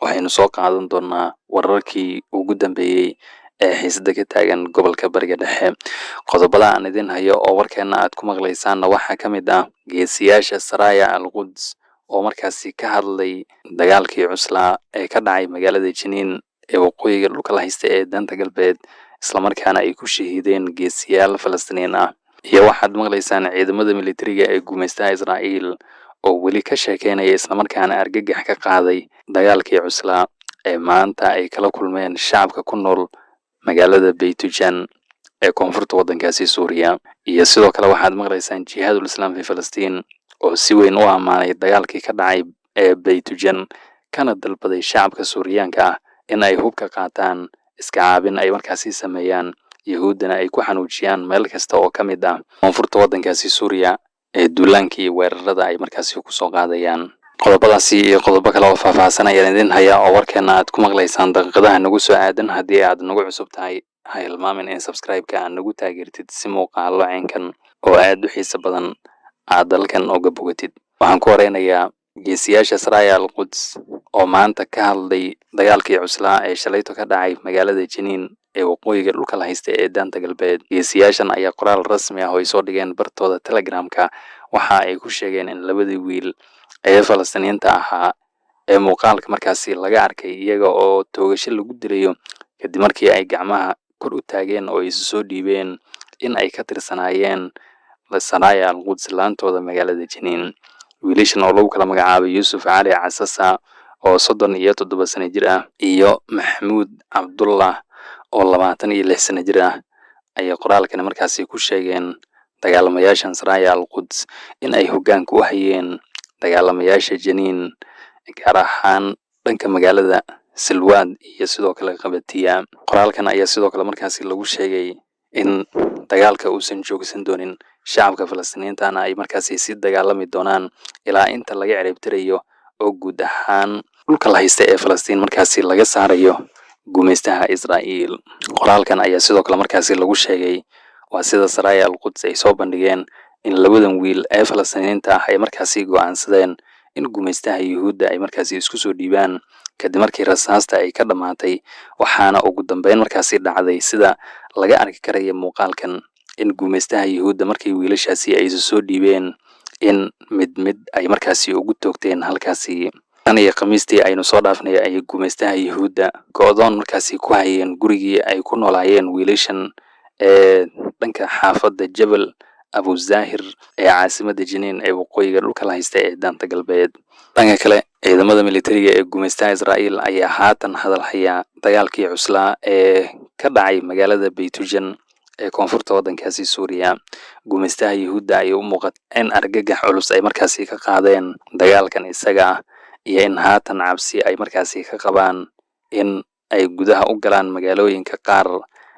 waxaynu soo qaadan doonaa wararkii ugu dambeeyey ee xiisada ka taagan gobolka Bariga Dhexe. Qodobada aan idin hayo oo warkeena aad ku maqlaysaanna waxaa ka mid ah geesiyaasha Saraya al-Quds oo markaasi ka hadlay dagaalkii cuslaa ee ka dhacay magaalada Jiniin ee waqooyiga dhulka la haysta ee danta galbeed, islamarkaana ay ku shahiideen geesiyaal Falastiiniin ah. iyo waxaad maqlaysaan ciidamada militariga ee gumaystaha Israa'iil oo weli ka sheekeynaya islamarkaana argagax ka qaaday dagaalkii cuslaa ee maanta ay kala kulmeen shacabka ku nool magaalada Beytujan ee koonfurta waddankaasi Suuriya. iyo sidoo kale waxaad maqlaysaan Jihaadul Islaam fi Falastiin oo si weyn u ammaanay dagaalkii ka dhacay ee Beytujan, kana dalbaday shacabka Suuriyaanka ah in ay hubka qaataan, iska caabin ay markaasi sameeyaan, Yahuudana ay ku xanuujiyaan meel kasta oo ka mid ah koonfurta waddankaasi Suuriya ee duulaankii weerarada ay markaasi ku soo qaadayaan. Qodobadaasi iyo qodobo kale oo faahfaahsan ayaan idin hayaa oo warkeena aad ku maqlaysaan daqiiqadaha nagu soo aadan. Haddii aad nagu cusub tahay, ha hilmaamin in subscribe-ka aad nagu taageertid si muuqaallo ceenkan oo aad u xiiso badan aad dalkan uga bogatid. Waxaan ku horeynayaa geesiyaasha Saraya al-Quds oo maanta ka hadlay dagaalkii cuslaa ee shalayto ka dhacay magaalada Jiniin ee waqooyiga dhulka la haysta ee danta galbeed. Geesiyaashan ayaa qoraal rasmi ah oo ay soo dhigeen bartooda Telegramka waxa ay ku sheegeen in labadii wiil ee Falastiiniinta ahaa ee muuqaalka markaasi laga arkay iyaga oo toogasho lagu dilayo kadib markii ay gacmaha kor u taageen oo isu soo dhiibeen in ay ka tirsanaayeen Saraya al-Quds laantooda magaalada Jiniin. wiilashan oo lagu kala magacaabay Yuusuf Cali Casasa oo 37 sano jir ah iyo Maxamuud Cabdullah oo 26 sano jir ah ayaa qoraalkan markaasi ku sheegeen dagaalamayaashan Saraya al-Quds in ay hoggaanka u hayeen dagaalamayaasha Jiniin, gaar ahaan dhanka magaalada Silwaad iyo sidoo kale Qabatiya. Qoraalkan ayaa sidoo kale markaasi lagu sheegay in dagaalka uusan joogsan doonin, shacabka Falastiiniintana ay markaasi si dagaalami doonaan ilaa inta laga ciribtirayo oo guud ahaan dhulka la haysta ee Falastiin markaasi laga saarayo gumaystaha Israa'iil. Qoraalkan ayaa sidoo kale markaasi lagu sheegay waa sida Saraya al-Quds ay soo bandhigeen in labadan wiil ee Falastiiniinta ah ay markaasi go'aansadeen in gumaystaha Yuhuudda ay markaasi isku soo dhiibaan kadib markii rasaasta ay ka dhamaatay, waxaana ugu dambeyn markaasi dhacday sida laga arki karaya muuqaalkan in gumaystaha Yuhuudda markii wiilashaasi ay isu soo dhiibeen in mid mid ay markaasi ugu toogteen halkaasi. tan iyo Khamiistii aynu soo dhaafnay ay gumaystaha Yuhuudda go'doon markaasi ku hayeen gurigii ay ku noolaayeen wiilashan ee dhanka xaafadda Jabal Abu Zahir ee caasimadda Jiniin ee waqooyiga dhulka la haysta ee danta galbeed. dhanka kale, ciidamada militariga ee gumaystaha Israa'iil ayaa haatan hadal haya dagaalkii cuslaa ee ka dhacay magaalada Beytujan ee koonfurta waddankaasi Suuriya. gumaystaha Yuhuudda ay u muuqata in argagax culus ay markaasi ka qaadeen dagaalkan isaga ah iyo in haatan cabsi ay markaasi ka qabaan in ay gudaha u galaan magaalooyinka qaar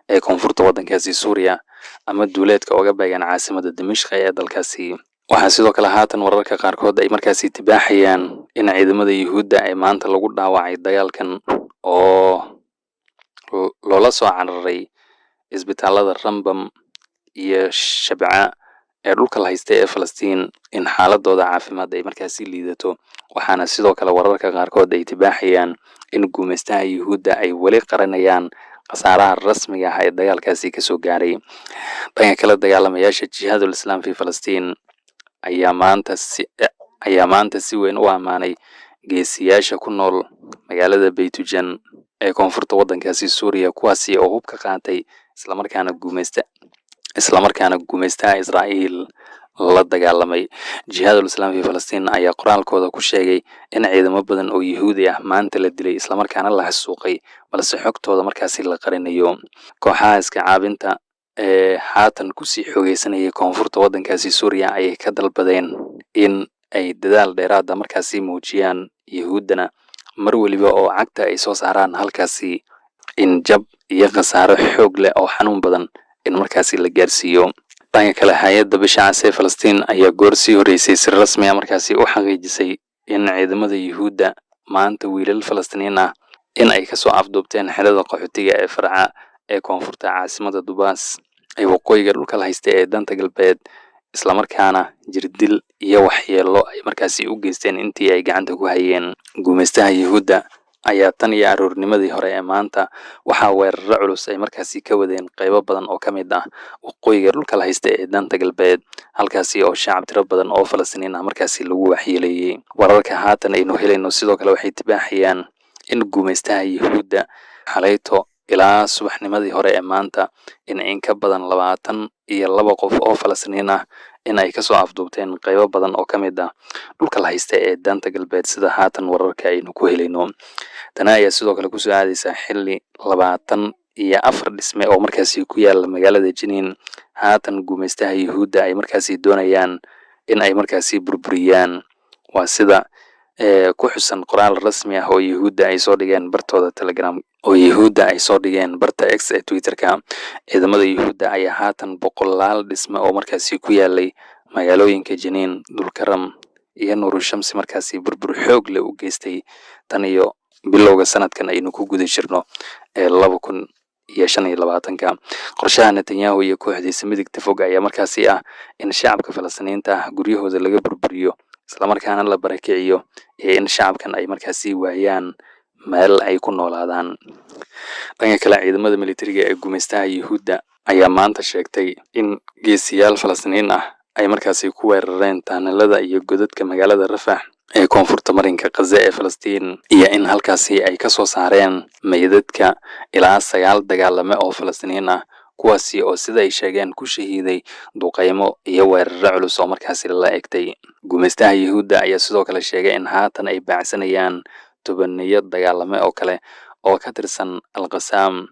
ee koonfurta waddankaasi Suuriya ama duuleedka uga beegan caasimadda Dimashq ee dalkaasi. waxaa sidoo kale haatan wararka qaarkood ay markaasi tibaaxayaan in ciidamada Yuhuudda ay maanta lagu dhaawacay dagaalkan oo loola soo cararay isbitaalada Rambam iyo Shabca ee dhulka la haysta ee Falastiin in xaaladooda caafimaad ay markaasi liidato. waxaana sidoo kale wararka qaarkood ay tibaaxayaan in gumaystaha Yuhuudda ay weli qaranayaan khasaaraha rasmiga ah ee dagaalkaasi ka soo gaaray. dhanka kale, dagaalamayaasha Jihaadul Islaam fi Falastiin ayaa maanta si weyn u ammaanay geesiyaasha ku nool magaalada Beytujan ee koonfurta waddankaasi Suuriya, kuwaasi oo hubka qaatay islamarkaana gumaystaha Israa'iil la dagaalamay. Jihaadul Islaam fi Falastiin ayaa qoraalkooda ku sheegay in ciidamo badan oo Yuhuudi ah maanta la dilay islamarkaana la xasuuqay, balse xogtooda markaasi la qarinayo. kooxaha iska caabinta ee haatan kusii xoogeysanayay koonfurta waddankaasi Suuriya ayay ka dalbadeen in ay dadaal dheeraada markaasi muujiyaan, Yuhuuddana mar weliba oo cagta ay soo saaraan halkaasi in jab iyo khasaaro xoog leh oo xanuun badan in markaasi la gaarsiiyo. dhanka kale, hay'adda bisha cas ee Falastiin ayaa goor sii horeysay si rasmi ah markaasi u xaqiijisay in ciidamada Yuhuudda maanta wiilal Falastiiniin ah in ay kasoo afduubteen xerada qaxootiga ee Farca ee koonfurta caasimadda Dubaas ee waqooyiga dhulka la haysta ee danta galbeed, islamarkaana jirdil iyo waxyeello ay markaasi u geysteen intii ay gacanta ku hayeen. gumaystaha Yuhuudda ayaa tan iyo aroornimadii hore ee maanta waxaa weeraro culus ay markaasi ka wadeen qaybo badan oo ka mid ah waqooyiga dhulka la haysta ee daanta galbeed, halkaasi oo shacab tiro badan oo Falastiiniin ah markaasi lagu waxyeeleeyay. Wararka haatan aynu helayno sidoo kale waxay tibaaxayaan in gumaystaha Yuhuudda xalayto ilaa subaxnimadii hore ee maanta in ka badan 22 qof oo Falastiiniin ah in ay kasoo afduubteen qaybo badan oo ka mid ah dhulka la haysta ee daanta galbeed, sida haatan wararka aynu ku helayno. Tani ayaa sidoo kale kusoo aadaysa xilli 24 dhisme oo markaasi ku yaala magaalada Jiniin haatan gumaystaha Yuhuudda ay markaasi doonayaan in ay markaasi burburiyaan. Waa sida ku xusan qoraal rasmi ah oo Yuhuudda ay soo dhigeen bartooda Telegram oo Yuhuudda ay soo dhigeen barta X ee Twitterka. Ciidamada Yuhuudda ayaa haatan boqolaal dhisme oo markaasi ku yaalay magaalooyinka Jiniin, Dulkaram iyo Nuur Shamsi markaasi burbur xoog leh u geystay tan iyo bilowga sanadkan aynu ku guda jirno ee 2025. Qorshaha Netanyahu iyo kooxdiisa midigta fog ayaa markaasi ah in shacabka Falastiiniinta ah guryahooda laga burburiyo isla markaana la barakiciyo iyo in shacabkan ay markaasi waayaan meel ay ku noolaadaan. Dhanka kale, ciidamada militariga ee gumaystaha Yuhuudda ayaa maanta sheegtay in geesiyaal Falastiiniin ah ay markaasi ku weerareen taanelada iyo godadka magaalada Rafah ee koonfurta marinka Gaza ee Falastiin, iyo in halkaasi ay kasoo saareen meydadka ilaa 9 dagaalame oo Falastiiniin ah, kuwaasi oo sida ay sheegeen ku shahiiday duqeymo iyo weeraro culus oo markaasi la egtay. Gumaystaha Yuhuudda ayaa sidoo kale sheegay in haatan ay baacsanayaan 10 dagaalame oo kale oo ka tirsan Al-Qassam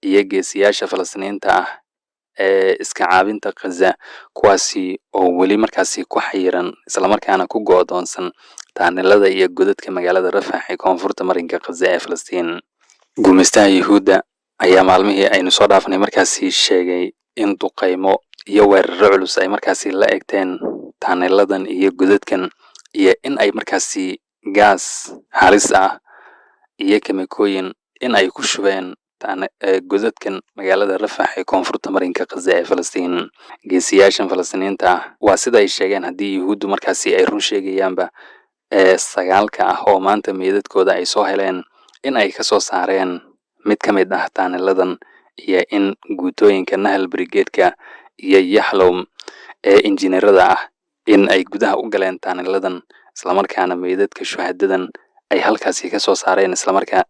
iyo geesiyaasha Falastiiniinta ah ee iska caabinta Gaza, kuwaasi oo weli markaasi ku xayiran isla markaana ku go'doonsan taanelada iyo godadka magaalada Rafah ee koonfurta marinka Gaza ee Falastiin. Gumaystaha Yuhuudda ayaa maalmihii aynu soo dhaafnay markaasi sheegay in duqeymo iyo weeraro culus ay markaasi la egteen taaneladan iyo godadkan, iyo in ay markaasi gaas halis ah iyo kemikooyin in ay ku shubeen godadkan magaalada Rafah ee koonfurta marinka Gaza ee Falastiin. Geesiyaashan Falastiiniinta ah waa sida ay sheegeen haddii Yuhuuddu markaasi ay run sheegayaanba 9 ah oo maanta meydadkooda ay soo heleen in ay kasoo saareen mid ka mid ah taaneladan, iyo in guutooyinka Nahal Brigadeska iyo Yahlom ee injineerada ah in ay gudaha u galeen taaneladan islamarkaana meydadka shuhadadan ay halkaasi kasoo saareen islamarkaa,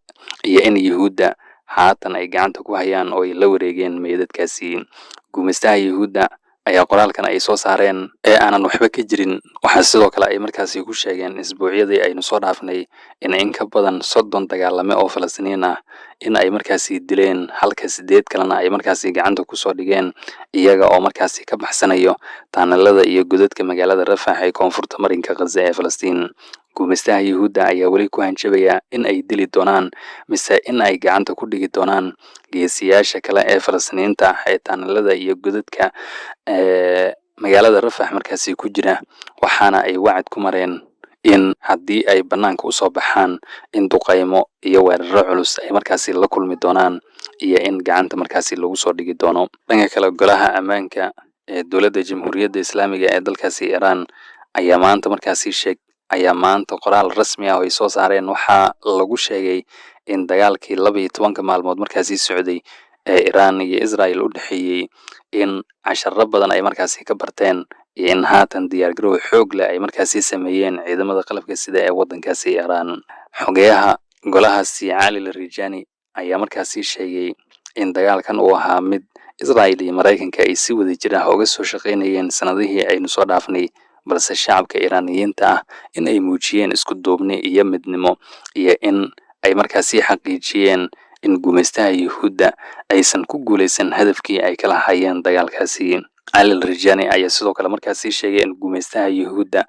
iyo in Yuhuudda haatan ay gacanta ku hayaan oo ay la wareegeen meydadkaasi. Gumaystaha Yuhuudda ayaa qoraalkan ay soo saareen ee aanan waxba ka jirin waxaa sidoo kale ay markaasi ku sheegeen isbuucyadii aynu soo dhaafnay in ka badan 30 dagaalame oo Falastiiniin ah in ay markaasi dileen, halka 8 kalena ay markaasi gacanta kusoo dhigeen iyaga oo markaasi ka baxsanayo taanelada iyo godadka magaalada Rafah ee koonfurta marinka Gaza ee Falastiin. Gumaystaha Yuhuudda ayaa weli ku hanjabaya in ay dili doonaan mise in ay gacanta ku dhigi doonaan geesiyaasha kale ee Falastiiniinta ah ee taanelada iyo godadka magaalada Rafah markaasi ku jira, waxaana ay wacd ku mareen in haddii ay banaanka usoo baxaan in duqeymo iyo weeraro culus ay markaasi la kulmi doonaan iyo in gacanta markaasi lagu soo dhigi doono. Dhanka kale, golaha ammaanka ee dowladda Jamhuuriyadda Islaamiga ee dalkaasi Iran ayaa maanta qoraal rasmi ah oo ay soo saareen waxaa lagu sheegay in dagaalkii 12 maalmood markaasi socday ee Iran iyo Israel u dhaxeeyay in casharo badan ay markaasi ka barteen, iyo in haatan diyaargarow xoog leh ay markaasi sameeyeen ciidamada qalabka sida ee wadankaasi Iran. Xogeyaha golahaasi Cali Larijani ayaa markaasi sheegay in dagaalkan uu ahaa mid Israel iyo Mareykanka ay si wadajir ah uga soo shaqeynayeen sanadihii aynu soo dhaafnay, balse shacabka Iraaniyiinta ah in ay muujiyeen isku duubni iyo midnimo, iyo in ay markaasi xaqiijiyeen in gumaystaha Yuhuudda aysan ku guuleysan hadafkii ay ka lahaayeen dagaalkaasi. Cali Larijani ayaa sidoo kale markaasi sheegay in gumaystaha Yuhuudda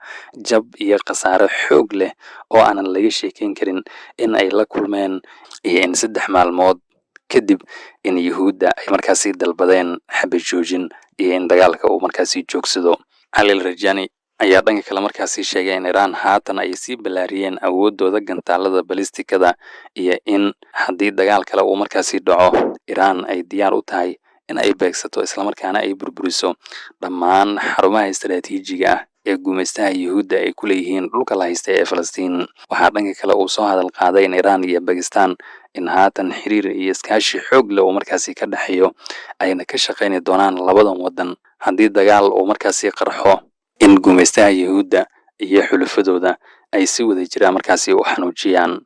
jab iyo khasaare xoog leh oo aanan laga sheekeyn karin in ay la kulmeen, iyo in 3 maalmood kadib in Yuhuudda ay markaasi dalbadeen xabad joojin iyo in dagaalka uu markaasi joogsado. Cali Larijani ayaa dhanka kale markaasi sheegay in Iran haatan ay sii balaariyeen awoodooda gantaalada balistikada, iyo in haddii dagaal kale uu markaasi dhaco Iran ay diyaar u tahay in ay beegsato islamarkaana ay burburiso dhammaan xarumaha istiraatiijiga ah ee gumaystaha Yuhuudda ay ku leeyihiin dhulka la haysta ee Falastiin. Waxaa dhanka kale uu soo hadal qaaday in Iran iyo Pakistan in haatan xiriir iyo iskaashi xoog leh oo markaasi ka dhexeeyo ayna ka shaqayn doonaan labadan wadan haddii dagaal uu markaasi qarxo, in gumaystaha Yuhuudda iyo xulafadooda ay si wada jiraan markaasi u xanuujiyaan